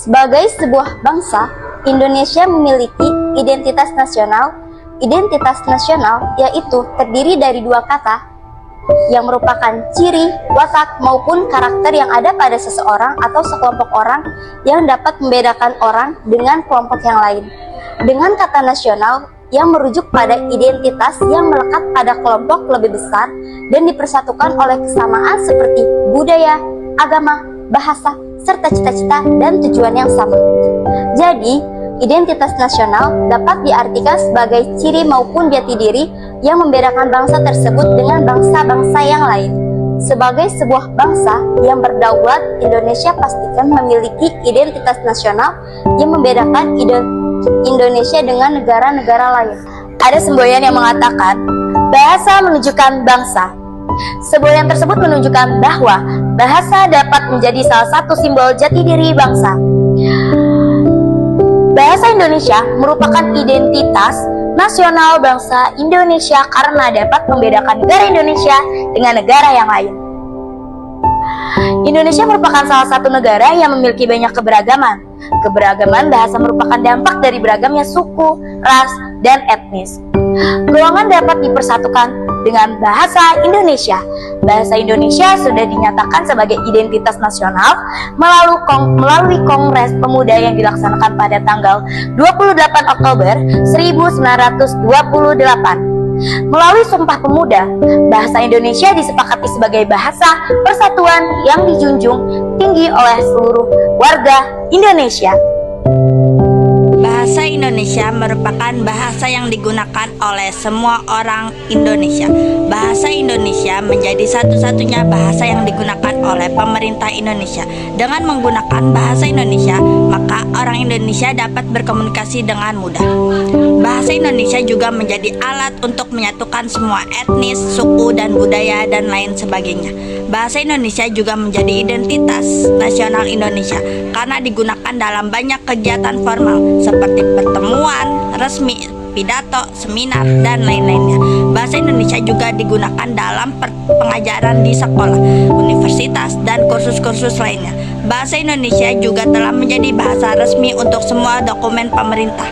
Sebagai sebuah bangsa, Indonesia memiliki identitas nasional. Identitas nasional yaitu terdiri dari dua kata yang merupakan ciri, watak, maupun karakter yang ada pada seseorang atau sekelompok orang yang dapat membedakan orang dengan kelompok yang lain. Dengan kata nasional yang merujuk pada identitas yang melekat pada kelompok lebih besar dan dipersatukan oleh kesamaan seperti budaya, agama, bahasa, serta cita-cita dan tujuan yang sama. Jadi, identitas nasional dapat diartikan sebagai ciri maupun jati diri yang membedakan bangsa tersebut dengan bangsa-bangsa yang lain. Sebagai sebuah bangsa yang berdaulat, Indonesia pastikan memiliki identitas nasional yang membedakan Indonesia dengan negara-negara lain. Ada semboyan yang mengatakan, bahasa menunjukkan bangsa. Semboyan tersebut menunjukkan bahwa bahasa dapat menjadi salah satu simbol jati diri bangsa. Bahasa Indonesia merupakan identitas nasional bangsa Indonesia karena dapat membedakan negara Indonesia dengan negara yang lain. Indonesia merupakan salah satu negara yang memiliki banyak keberagaman. Keberagaman bahasa merupakan dampak dari beragamnya suku, ras, dan etnis. Golongan dapat dipersatukan dengan bahasa Indonesia. Bahasa Indonesia sudah dinyatakan sebagai identitas nasional melalui Kongres Pemuda yang dilaksanakan pada tanggal 28 Oktober 1928. Melalui Sumpah Pemuda, bahasa Indonesia disepakati sebagai bahasa persatuan yang dijunjung tinggi oleh seluruh warga Indonesia. Bahasa Indonesia merupakan bahasa yang digunakan oleh semua orang Indonesia. Bahasa Indonesia menjadi satu-satunya bahasa yang digunakan oleh pemerintah Indonesia. Dengan menggunakan bahasa Indonesia, maka orang Indonesia dapat berkomunikasi dengan mudah. Bahasa Indonesia juga menjadi alat untuk menyatukan semua etnis, suku, dan budaya, dan lain sebagainya. Bahasa Indonesia juga menjadi identitas nasional Indonesia karena digunakan dalam banyak kegiatan formal seperti pertemuan resmi, pidato, seminar, dan lain-lainnya. Bahasa Indonesia juga digunakan dalam pengajaran di sekolah, universitas, dan kursus-kursus lainnya. Bahasa Indonesia juga telah menjadi bahasa resmi untuk semua dokumen pemerintah.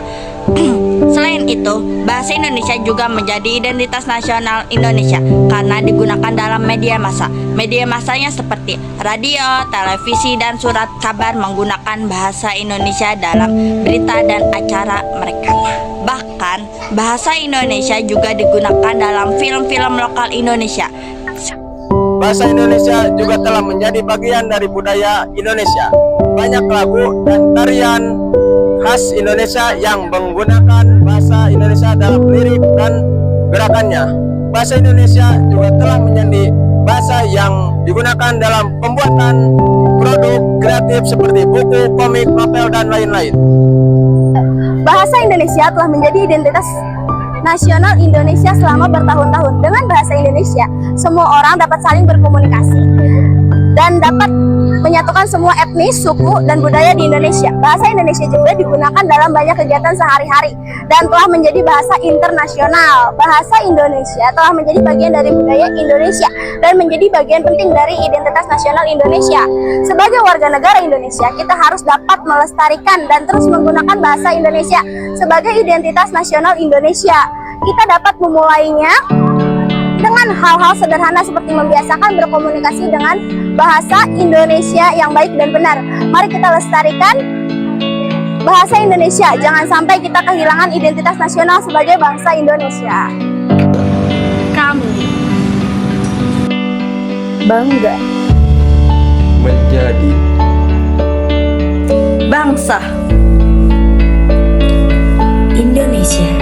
Selain itu, bahasa Indonesia juga menjadi identitas nasional Indonesia karena digunakan dalam media massa. Media massanya seperti radio, televisi, dan surat kabar menggunakan bahasa Indonesia dalam berita dan acara mereka. Bahkan, bahasa Indonesia juga digunakan dalam film-film lokal Indonesia. Bahasa Indonesia juga telah menjadi bagian dari budaya Indonesia. Banyak lagu dan tarian khas Indonesia yang menggunakan bahasa Indonesia dalam lirik dan gerakannya. Bahasa Indonesia juga telah menjadi bahasa yang digunakan dalam pembuatan produk kreatif seperti buku, komik, novel, dan lain-lain. Bahasa Indonesia telah menjadi identitas nasional Indonesia selama bertahun-tahun. Dengan bahasa Indonesia, semua orang dapat saling berkomunikasi dan dapat menyatukan semua etnis, suku, dan budaya di Indonesia. Bahasa Indonesia juga digunakan dalam banyak kegiatan sehari-hari dan telah menjadi bahasa internasional. Bahasa Indonesia telah menjadi bagian dari budaya Indonesia dan menjadi bagian penting dari identitas nasional Indonesia. Sebagai warga negara Indonesia, kita harus dapat melestarikan dan terus menggunakan bahasa Indonesia sebagai identitas nasional Indonesia. Kita dapat memulainya dengan hal-hal sederhana seperti membiasakan berkomunikasi dengan bahasa Indonesia yang baik dan benar. Mari kita lestarikan bahasa Indonesia. Jangan sampai kita kehilangan identitas nasional sebagai bangsa Indonesia. Kami bangga Menjadi bangsa Indonesia.